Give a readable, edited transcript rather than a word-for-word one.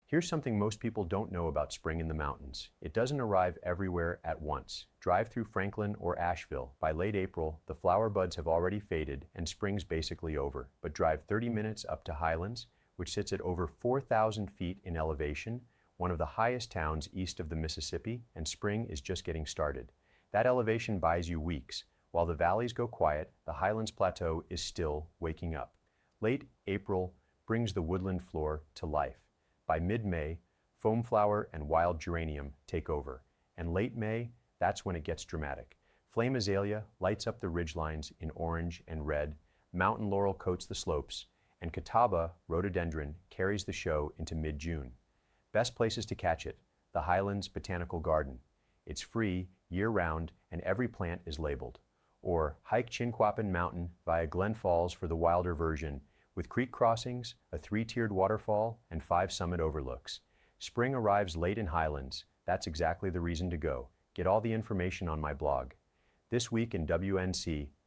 Here's something most people don't know about spring in the mountains. It doesn't arrive everywhere at once. Drive through Franklin or Asheville. By late April, the flower buds have already faded and spring's basically over. But drive 30 minutes up to Highlands, which sits at over 4,000 feet in elevation, one of the highest towns east of the Mississippi, and spring is just getting started. That elevation buys you weeks. While the valleys go quiet, the Highlands Plateau is still waking up. Late April brings the woodland floor to life. By mid-May, foamflower and wild geranium take over. And late May, that's when it gets dramatic. Flame azalea lights up the ridgelines in orange and red, mountain laurel coats the slopes, and Catawba rhododendron carries the show into mid-June. Best places to catch it, the Highlands Botanical Garden. It's free, year-round, and every plant is labeled. Or hike Chinquapin Mountain via Glen Falls for the wilder version, with creek crossings, a 3-tiered waterfall, and 5 summit overlooks. Spring arrives late in Highlands. That's exactly the reason to go. Get all the information on my blog. This week in WNC,